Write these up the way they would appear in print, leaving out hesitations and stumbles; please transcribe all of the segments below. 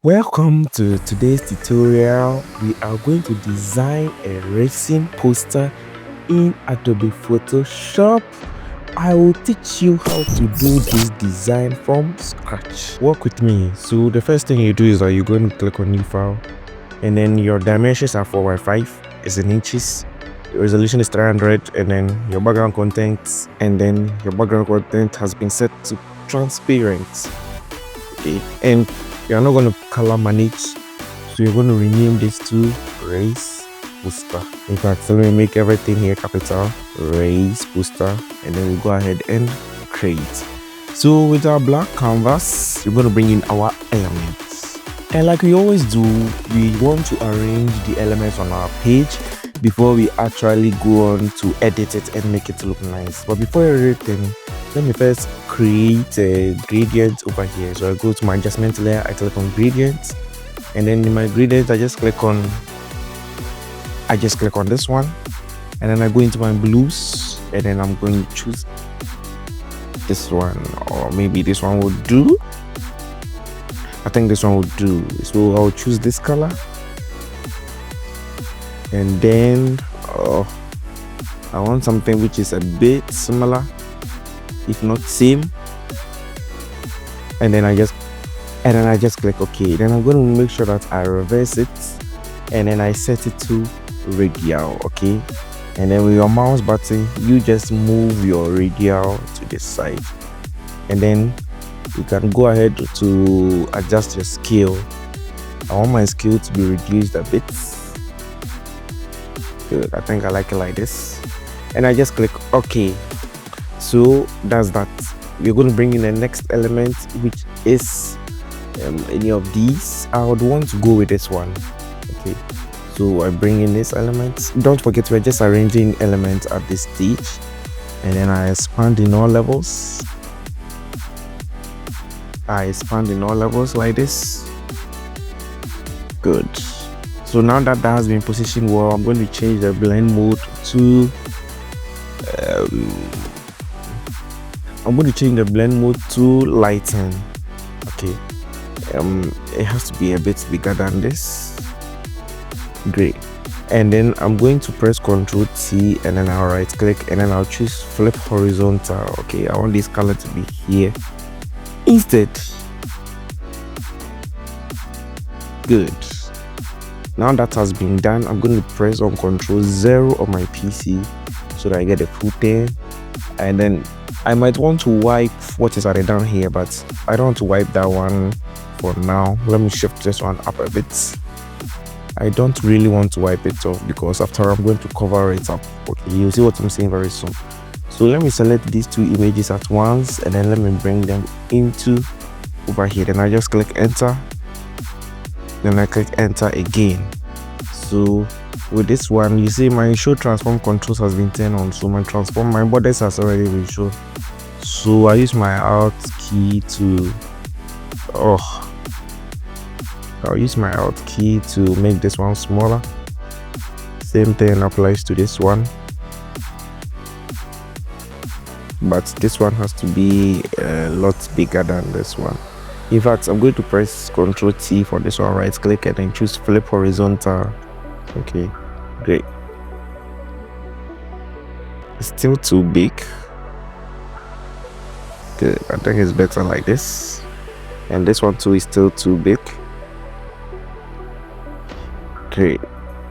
Welcome to today's tutorial. We are going to design a racing poster in Adobe Photoshop. I will teach you how to do this design from scratch. Work with me. So the first thing you do is that you're going to click on new file, and then your dimensions are 4x5, is in inches. The resolution is 300, and then your background content, has been set to transparent. Okay, and you're not going to color manage, so you're going to rename this to race poster. In fact, so let me make everything here capital, race poster, and then we go ahead and create. So with our black canvas, we're going to bring in our elements, and like we always do, we want to arrange the elements on our page before we actually go on to edit it and make it look nice. But before everything, let me first create a gradient over here. So I go to my adjustment layer, I click on gradient, and then in my gradient I just click on this one, and then I go into my blues, and then I'm going to choose this one, or maybe this one will do. I think this one will do. So I'll choose this color, and then I want something which is a bit similar, if not same, and then I just click OK. Then I'm going to make sure that I reverse it, and then I set it to radial. Okay, and then with your mouse button you just move your radial to this side, and then you can go ahead to adjust your scale. I want my scale to be reduced a bit. Good, I think I like it like this, and I just click OK. So that's that. We're going to bring in the next element, which is any of these. I would want to go with this one. Okay, so I bring in this element. Don't forget, we're just arranging elements at this stage, and then I expand in all levels. Like this. Good. So now that has been positioned well, I'm going to change the blend mode to lighten. Okay, it has to be a bit bigger than this. Great. And then I'm going to press Ctrl T, and then I'll right click, and then I'll choose flip horizontal. Okay, I want this color to be here instead. Good. Now that has been done, I'm going to press on Ctrl 0 on my PC so that I get a full thing. And then I might want to wipe what is added down here, but I don't want to wipe that one for now. Let me shift this one up a bit. I don't really want to wipe it off because after I'm going to cover it up. Okay, you'll see what I'm saying very soon. So let me select these two images at once, and then let me bring them into over here. Then I just click enter. Then I click enter again. So with this one, you see my show transform controls has been turned on, so my borders has already been shown. So I use my alt key to make this one smaller. Same thing applies to this one, but this one has to be a lot bigger than this one. In fact, I'm going to press Ctrl T for this one, right click, and then choose flip horizontal. Okay, great. It's still too big. Good, I think it's better like this. And this one too is still too big. Great.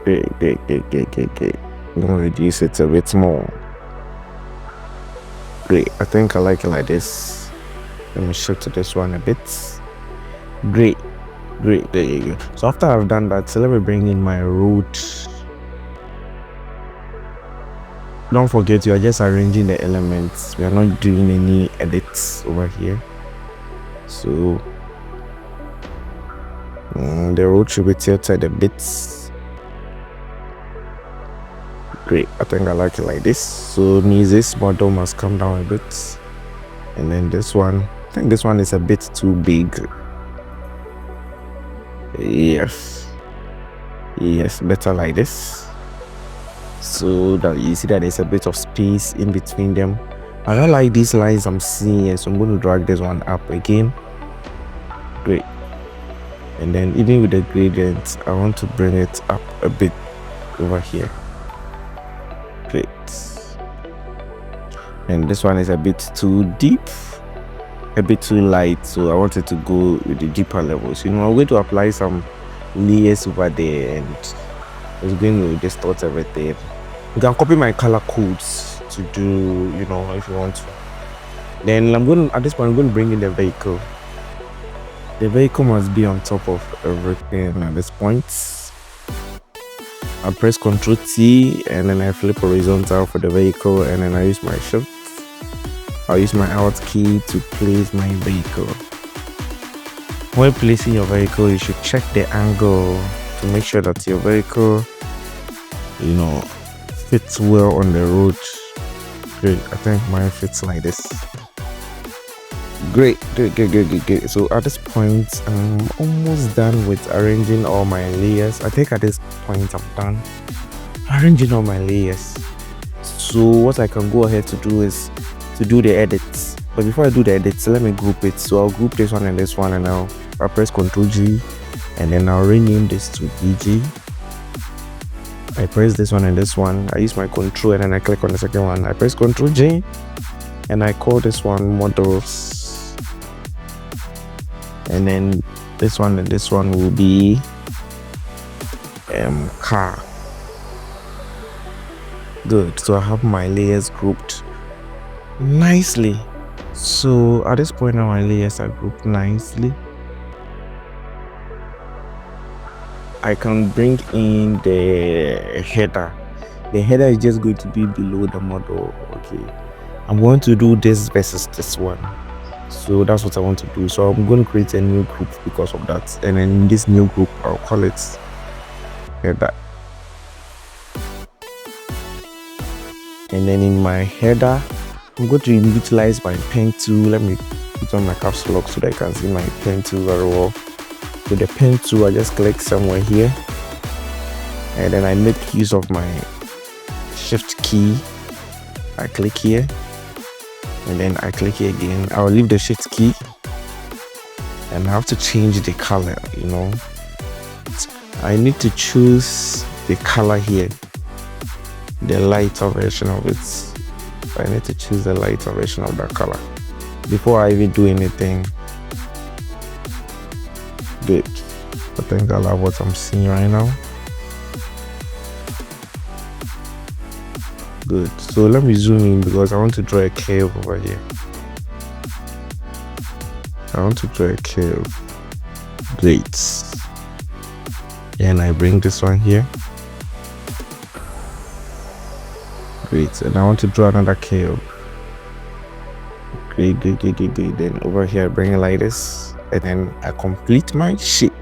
I'm gonna reduce it a bit more. Great, I think I like it like this. Let me shift to this one a bit. Great. There you go. So after I've done that, so let me bring in my road. Don't forget, you are just arranging the elements. We are not doing any edits over here. So the road should be tilted a bit. Great, I think I like it like this. So means this model must come down a bit, and then this one, I think this one is a bit too big. Yes, better like this, so that you see that there's a bit of space in between them. I don't like these lines I'm seeing, so I'm going to drag this one up again. Great. And then even with the gradient, I want to bring it up a bit over here. Great. And this one is a bit too deep, a bit too light, so I wanted to go with the deeper levels. I'm going to apply some layers over there, and it's going to distort everything. You can copy my color codes to do, if you want to. Then at this point, I'm going to bring in the vehicle. The vehicle must be on top of everything at this point. I press Ctrl T and then I flip horizontal for the vehicle, and then I use my shift. I'll use my Alt key to place my vehicle. When placing your vehicle, you should check the angle to make sure that your vehicle, fits well on the road. Great, I think mine fits like this. Great. So at this point, I'm almost done with arranging all my layers. I think at this point I'm done arranging all my layers. So what I can go ahead to do is to do the edits. But before I do the edits, let me group it. So I'll group this one and this one, and I'll press Ctrl G, and then I'll rename this to BG. I press this one and this one. I use my control and then I click on the second one. I press Ctrl J and I call this one models. And then this one and this one will be car. Good. So I have my layers grouped nicely. So at this point now my layers are grouped nicely. I can bring in the header. The header is just going to be below the model. Okay, I'm going to do this versus this one. So that's what I want to do. So I'm going to create a new group because of that, and then in this new group I'll call it header. And then in my header I'm going to utilize my pen tool. Let me put on my caps lock so that I can see my pen tool very well. With the pen tool, I just click somewhere here, and then I make use of my shift key. I click here, and then I click here again. I'll leave the shift key, and I have to change the color. I need to choose the color here, the lighter version of it. I need to choose the lighter version of that color before I even do anything. Good. I think I love what I'm seeing right now. Good. So let me zoom in because I want to draw a curve over here. I want to draw a curve. Great. And I bring this one here. Great. And I want to draw another curve. Great. Then over here I bring it like this, and then I complete my shape.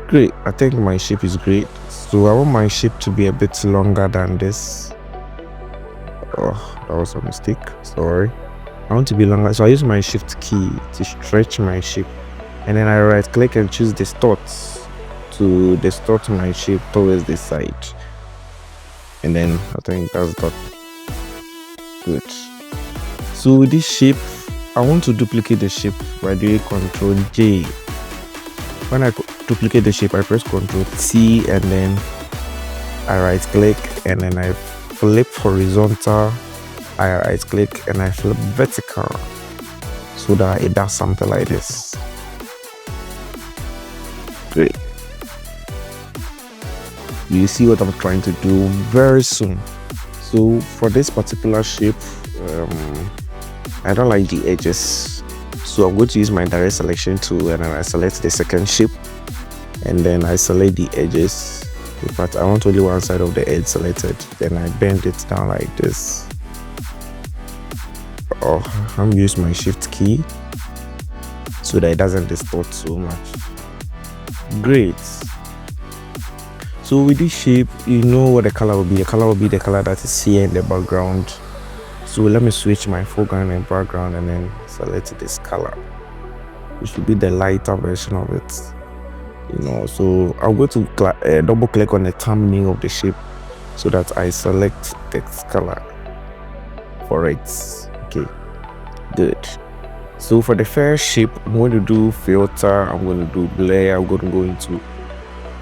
Great. I think my shape is great. So I want my shape to be a bit longer than this. Oh, that was a mistake. Sorry. I want to be longer, so I use my shift key to stretch my shape, and then I right click and choose distort to distort my shape towards this side. And then I think that's that. Good. So with this shape, I want to duplicate the shape by doing Ctrl J. When I duplicate the shape, I press Ctrl T, and then I right click, and then I flip horizontal. I right click and I flip vertical so that it does something like this. Great. You see what I'm trying to do very soon. So for this particular shape, I don't like the edges, so I'm going to use my direct selection tool, and then I select the second shape, and then I select the edges. In fact, I want only one side of the edge selected. Then I bend it down like this. I'm using my shift key so that it doesn't distort so much. Great. So with this shape, you know what the color will be. The color will be the color that is here in the background. So let me switch my foreground and background, and then select this color. It should be the lighter version of it. So I'm going to double click on the thumbnail of the shape so that I select this color for it. Okay, good. So for the first shape, I'm going to do filter, I'm going to do blur, I'm going to go into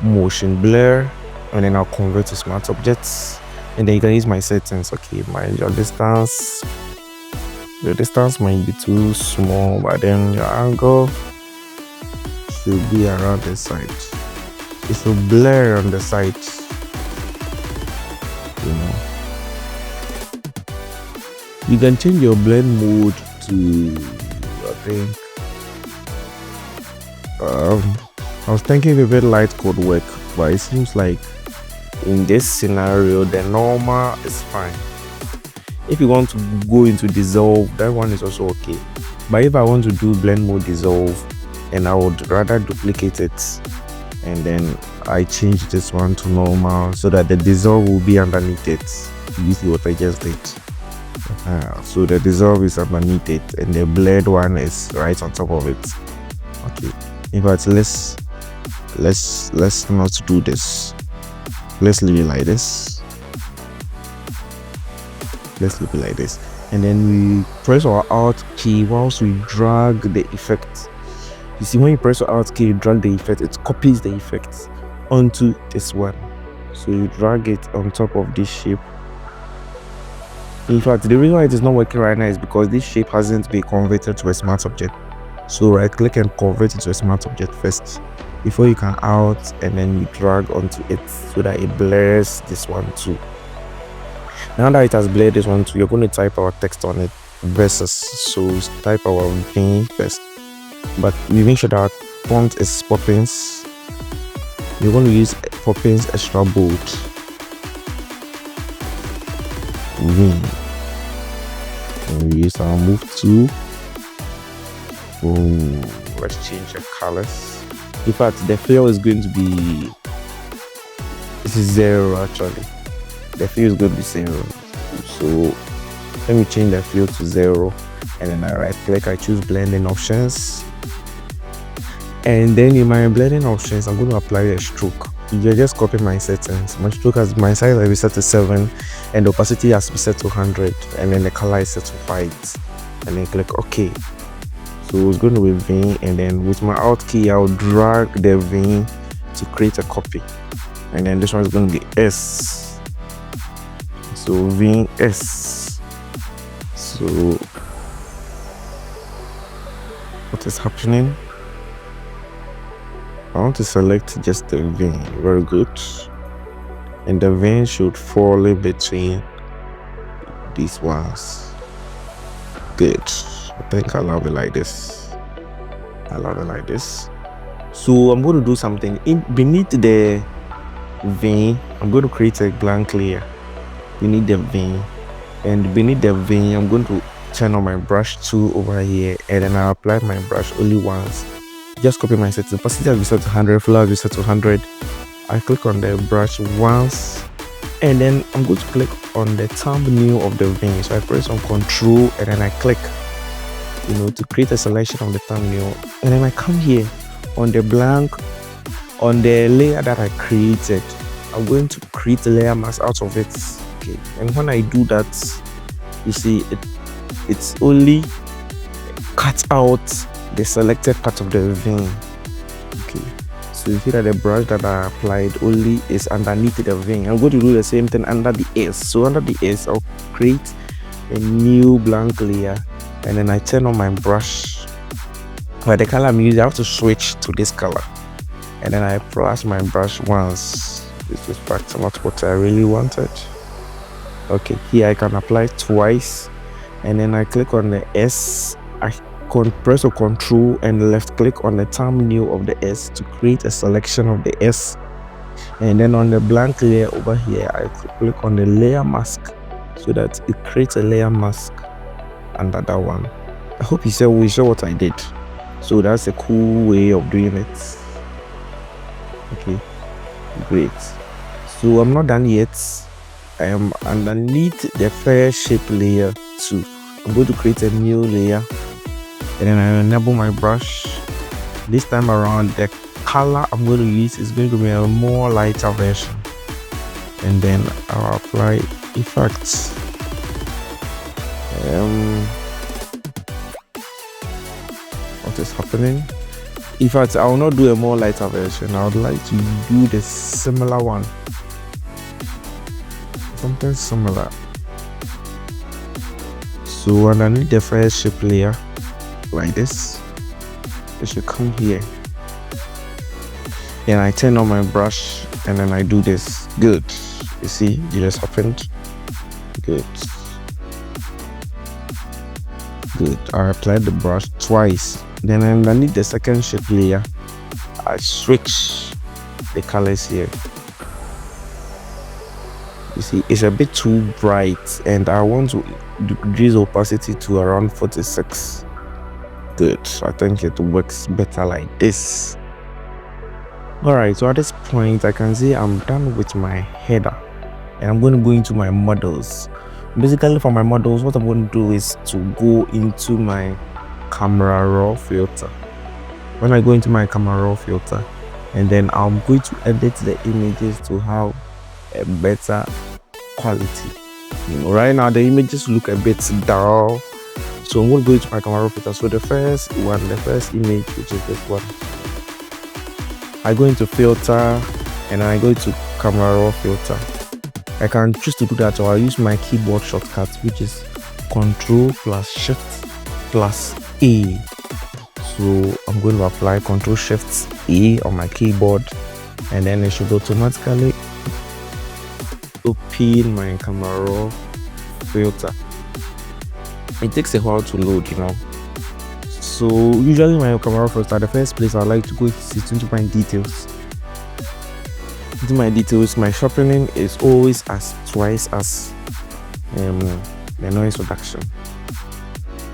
motion blur, and then I'll convert to smart objects, and then you can use my settings. Okay, your distance, the distance might be too small, but then your angle should be around the side. It should blur on the side, you know. You can change your blend mode to, I think, I was thinking Vivid Light could work, but it seems like in this scenario the normal is fine. If you want to go into dissolve, that one is also okay, but if I want to do blend mode dissolve, and I would rather duplicate it, and then I change this one to normal so that the dissolve will be underneath it. You see what I just did? So the dissolve is underneath it and the blurred one is right on top of it. Okay, in fact, let's not do this. Let's leave it like this. Let's leave it like this, and then we press our Alt key whilst we drag the effect. You see, when you press your Alt key, you drag the effect, it copies the effect onto this one. So you drag it on top of this shape. In fact, the reason why it is not working right now is because this shape hasn't been converted to a smart object. So right click and convert it to a smart object first before you can out, and then you drag onto it so that it blurs this one too. Now that it has blurred this one too, you're going to type our text on it, versus. So type our thing first, but we make sure that our font is Poppins. You're going to use Poppins extra bold. And we use our move tool. Let's change the colors. In fact, the fill is going to be, this is 0 actually. The fill is going to be 0. So let me change the fill to 0, and then I right click, I choose blending options, and then in my blending options I'm going to apply a stroke. You just copy my settings. My stroke has, my size has been set to 7, and the opacity has been set to 100, and then the color is set to white, and then click OK. So it's going to be V, and then with my Alt key I'll drag the V to create a copy, and then this one is going to be S. So V S. So what is happening? I want to select just the V. Very good. And the V should fall in between these ones. Good. I think I love it like this. I love it like this. So I'm going to do something beneath the V. I'm going to create a blank layer beneath the V, and beneath the V I'm going to turn on my brush tool over here, and then I'll apply my brush only once. Just copy my settings. Opacity has been set to 100, flow has been set to 100. I click on the brush once, and then I'm going to click on the thumbnail of the V. So I press on Control, and then I click, to create a selection of the thumbnail, and then I come here on the blank, on the layer that I created. I'm going to create a layer mask out of it. Okay, and when I do that, you see it's only cut out the selected part of the V. Okay, so you see that the brush that I applied only is underneath the V. I'm going to do the same thing under the S. So under the S, I'll create a new blank layer, and then I turn on my brush. But the color I'm using, I have to switch to this color, and then I press my brush once. This is back to not what I really wanted. Okay, here I can apply twice, and then I click on the S. I press a Control and left click on the thumbnail of the S to create a selection of the S, and then on the blank layer over here I click on the layer mask so that it creates a layer mask under that one. I hope you saw what I did. So that's a cool way of doing it. Okay, great. So I'm not done yet. I am underneath the first shape layer too. I'm going to create a new layer, and then I enable my brush. This time around the color I'm going to use is going to be a more lighter version, and then I'll apply effects. what is happening. In fact, I will not do a more lighter version. I would like to do the similar one, something similar. So underneath the first shape layer, like this, it should come here. Then I turn on my brush and then I do this. Good. You see, it just happened. Good. Good. I applied the brush twice. Then underneath the second shape layer, I switch the colors here. You see, it's a bit too bright and I want to decrease opacity to around 46. Good. I think it works better like this. Alright, so at this point I can see I'm done with my header and I'm going to go into my models. Basically for my models, what I'm going to do is to go into my camera raw filter. When I go into my camera raw filter, and then I'm going to edit the images to have a better quality. Right now the images look a bit dull, so I'm going to go into my camera raw filter. So the first image, which is this one, I go into filter and I go to camera raw filter. I can choose to do that, or I use my keyboard shortcut, which is Ctrl plus Shift plus A. So I'm going to apply Ctrl Shift A on my keyboard, and then it should automatically open my camera raw filter. It takes a while to load, So usually my camera raw filter, the first place I like to go is into my details. Into my details, my sharpening is always as twice as the noise reduction.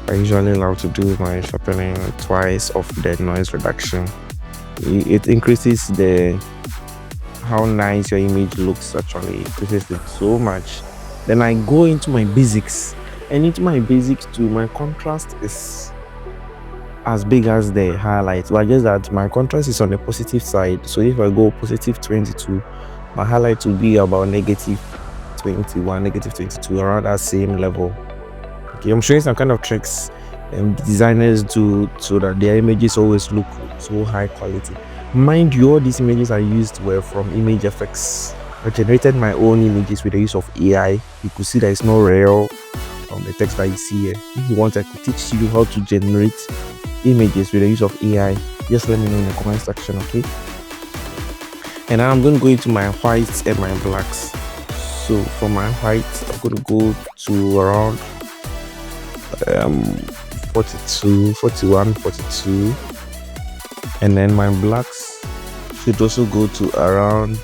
I usually love to do my sharpening twice of the noise reduction. It increases how nice your image looks. Actually, it increases it so much. Then I go into my basics, and into my basics too, my contrast is as big as the highlight, but just that my contrast is on the positive side. So if I go positive 22, my highlight will be about negative 21, negative 22, around that same level. Okay, I'm showing some kind of tricks designers do so that their images always look so high quality. Mind you, all these images I used were from ImageFX. I generated my own images with the use of AI. You could see that it's not real from the text that you see here. If you want, I could teach you how to generate images with the use of AI. Just let me know in the comment section, okay? And now I'm going to go into my whites and my blacks. So for my whites, I'm going to go to around 42, 41, 42, and then my blacks should also go to around.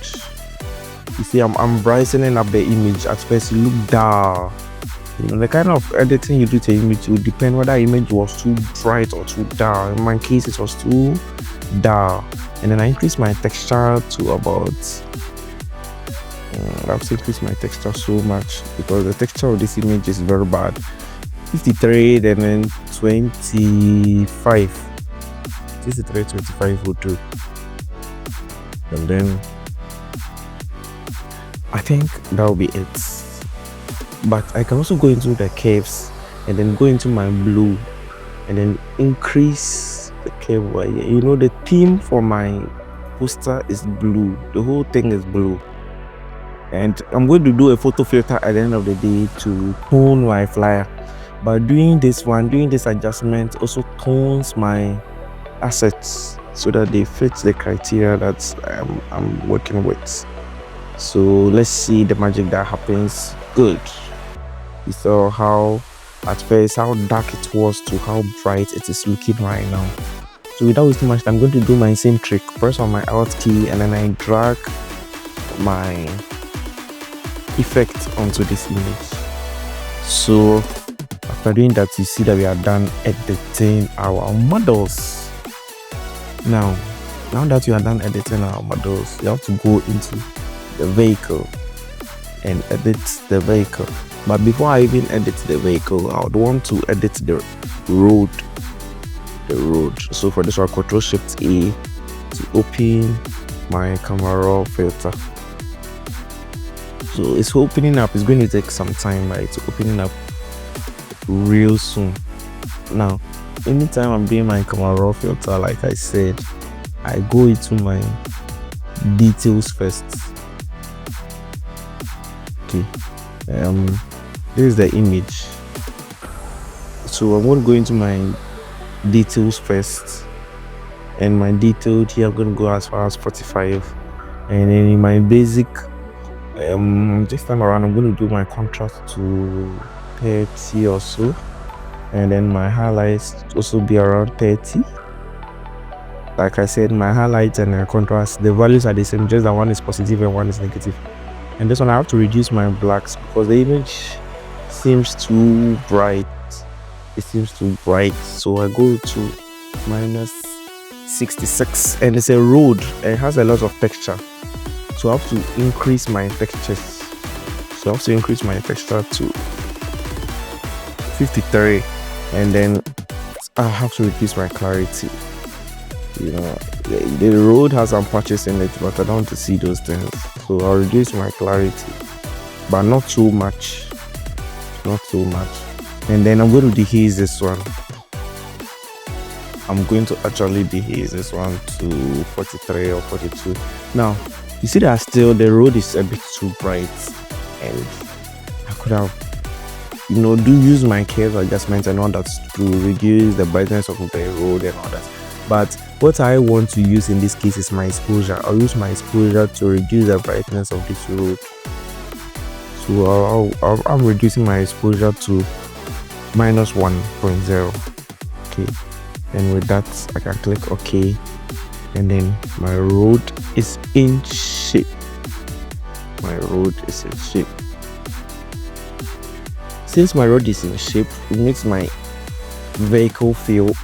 You see, I'm brightening up the image. At first, it look dull. The kind of editing you do to image will depend whether the image was too bright or too dull. In my case, it was too dull, and then I increased my texture to about. I've increased my texture so much because the texture of this image is very bad. 53, then 25. 53, 25 will do. And then I think that will be it. But I can also go into the curves and then go into my blue and then increase the curve. The theme for my poster is blue. The whole thing is blue. And I'm going to do a photo filter at the end of the day to tone my flyer. But doing this adjustment also tones my assets so that they fit the criteria that I'm working with. So let's see the magic that happens. Good. You saw how at first how dark it was to how bright it is looking right now. So without wasting much time, I'm going to do my same trick. Press on my Alt key and then I drag my effect onto this image. So after doing that, you see that we are done editing our models. Now that you are done editing our models, you have to go into the vehicle and edit the vehicle. But before I even edit the vehicle, I would want to edit the road. So for this, I'll Ctrl Shift A to open my camera raw filter. So it's opening up. It's going to take some time, right? It's opening up real soon. Now anytime I'm doing my camera raw filter, like I said, I go into my details first. Okay, this is the image. So I'm going to go into my details first, and my detailed here I'm going to go as far as 45, and then in my basic this time around I'm going to do my contrast to 30 or so, and then my highlights also be around 30. Like I said, my highlights and contrast, the values are the same, just that one is positive and one is negative. And this one I have to reduce my blacks because the image seems too bright. It seems too bright, so I go to minus 66, and it's a road. It has a lot of texture, so I have to increase my textures. So I have to increase my texture to 53, and then I have to reduce my clarity. You know, the road has some patches in it, but I don't want to see those things, so I'll reduce my clarity, but not too much. Not too much. And then I'm going to dehaze this one. I'm going to actually dehaze this one to 43 or 42. Now, you see that still the road is a bit too bright, and I could have, use my curve adjustment and all that to reduce the brightness of the road and all that. But what I want to use in this case is my exposure. I'll use my exposure to reduce the brightness of this road. So I'm reducing my exposure to minus 1.0. Okay, and with that I can click OK, and then my road is in shape. My road is in shape. Since my road is in shape, it makes my vehicle feel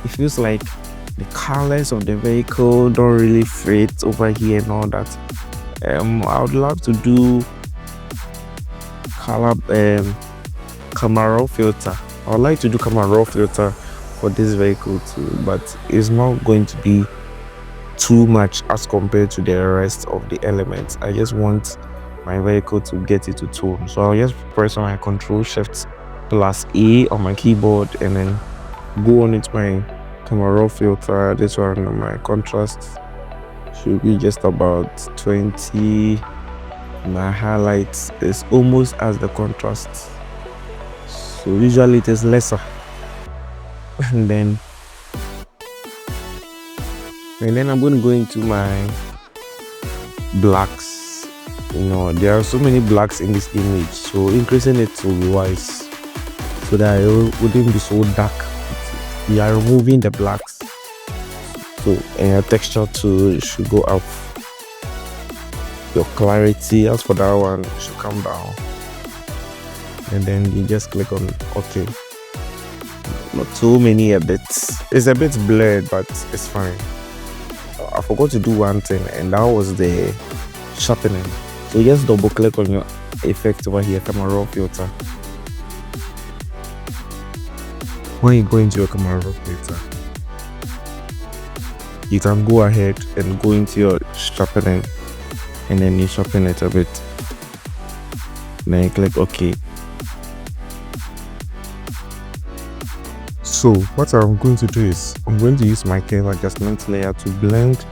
it feels like the colors of the vehicle don't really fit over here and all that. I would love to do color camera raw filter. I would like to do camera raw filter for this vehicle too, but it's not going to be too much as compared to the rest of the elements. I just want my vehicle to get it to tone, so I'll just press on my Ctrl+A on my keyboard and then go on into my camera raw filter. This one, my contrast should be just about 20. My highlights is almost as the contrast, so usually it is lesser. and then I'm going to go into my blacks. There are so many blacks in this image, so increasing it will be wise so that it wouldn't be so dark. We are removing the blacks, so your texture too should go up. Your clarity, as for that one, should come down, and then you just click on OK. Not too many edits. It's a bit blurred, but it's fine. I forgot to do one thing, and that was the sharpening. So just double click on your effect over here, camera raw filter. When you go into your camera raw filter, you can go ahead and go into your sharpening, and then you sharpen it a bit. Then you click OK. So what I'm going to do is I'm going to use my curve adjustment layer to blend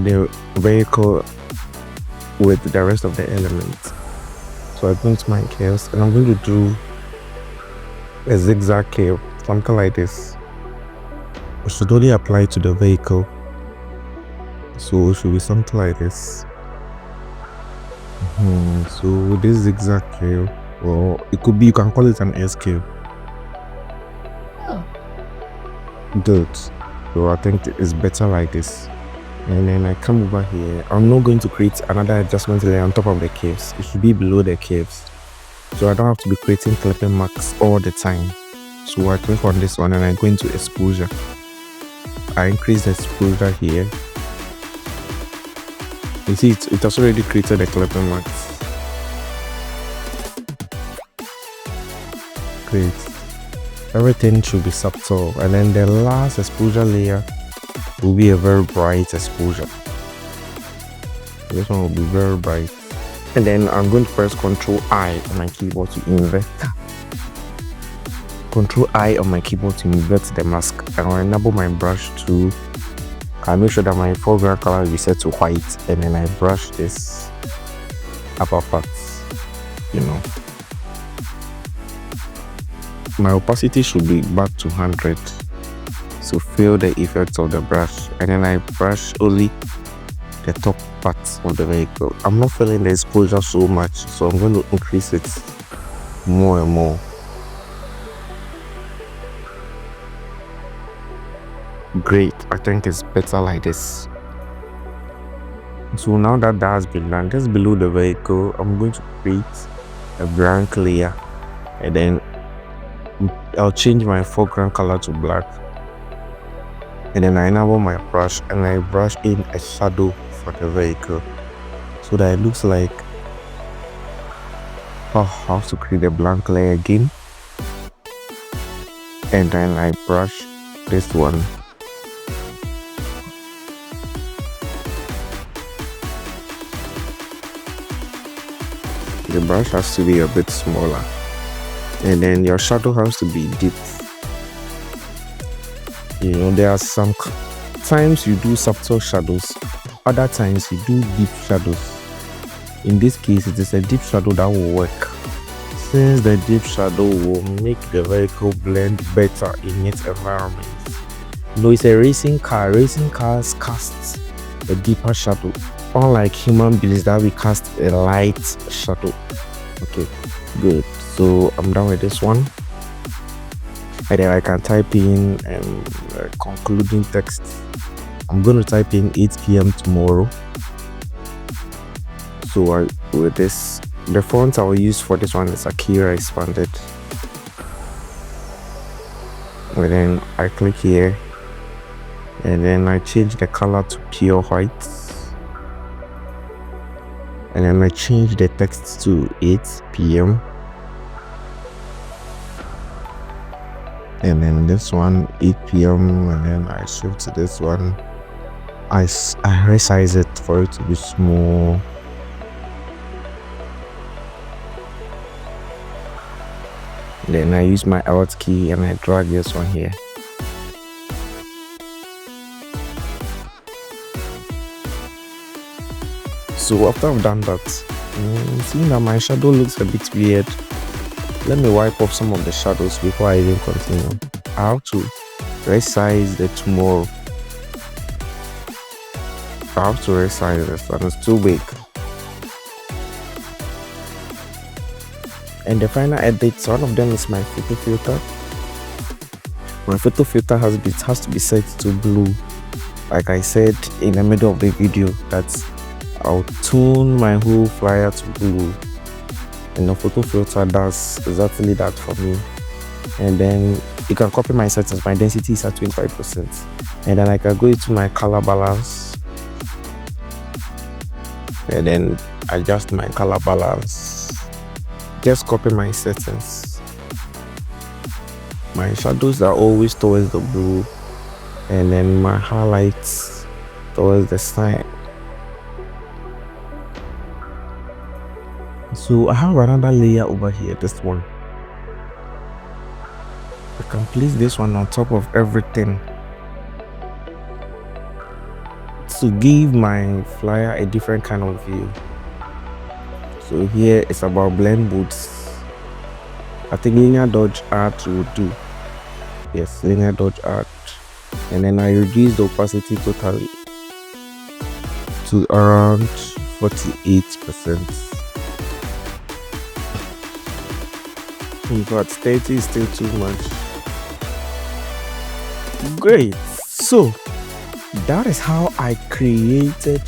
the vehicle with the rest of the elements. So I go into my curves and I'm going to do a zigzag curve, something like this. It should only apply to the vehicle, so it should be something like this. So this zigzag curve, or it could be, you can call it an S curve. Good. So I think it's better like this. And then I come over here. I'm not going to create another adjustment layer on top of the curves. It should be below the curves, so I don't have to be creating clipping marks all the time. So I click on this one and I go into exposure. I increase the exposure here. You see it has already created the clipping marks. Great. Everything should be subtle, and then the last exposure layer will be a very bright exposure. This one will be very bright, and then I'm going to press Ctrl I on my keyboard to invert. Control I on my keyboard to invert the mask. And I'll enable my brush to, I make sure that my foreground color is set to white, and then I brush this upper part, you know. My opacity should be back to 100 to feel the effect of the brush, and then I brush only the top part of the vehicle. I'm not feeling the exposure so much, so I'm going to increase it more and more. Great, I think it's better like this. So now that has been done, just below the vehicle, I'm going to create a blank layer, and then I'll change my foreground color to black, and then I enable my brush and I brush in a shadow for the vehicle so that it looks like, I have to create a blank layer again, and then I brush this one. The brush has to be a bit smaller, and then your shadow has to be deep. You know, there are some times you do subtle shadows, other times you do deep shadows. In this case, it is a deep shadow that will work, since the deep shadow will make the vehicle blend better in its environment. You know, it's a racing car. Racing cars cast a deeper shadow, unlike human beings that we cast a light shadow. Okay, good. So I'm done with this one, and then I can type in concluding text. I'm going to type in 8 p.m. tomorrow. So with this, the font I will use for this one is Akira Expanded, and then I click here, and then I change the color to pure white, and then I change the text to 8 p.m. and then this one 8 p.m. and then I shift to this one. I resize it for it to be small. Then I use my Alt key and I drag this one here. So after I've done that, seeing that my shadow looks a bit weird, let me wipe off some of the shadows before I even continue. I have to resize the tomorrow. I have to resize this one, it's too big. And the final edits, one of them is my photo filter. My photo filter has to be set to blue. Like I said in the middle of the video, that I'll tune my whole flyer to blue, and the photo filter does exactly that for me. And then you can copy my settings. My density is at 25%, and then I can go into my color balance and then adjust my color balance. Just copy my settings. My shadows are always towards the blue, and then my highlights towards the side. So I have another layer over here, this one. I can place this one on top of everything to give my flyer a different kind of view. So here it's about blend modes. I think linear dodge art will do. Yes, linear dodge art. And then I reduce the opacity totally to around 48%. But 30 is still too much. Great. So that is how I created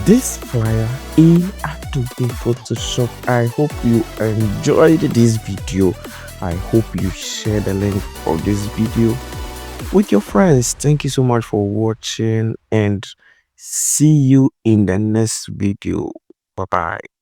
this flyer in Adobe Photoshop. I hope you enjoyed this video. I hope you share the link of this video with your friends. Thank you so much for watching, and see you in the next video. Bye bye.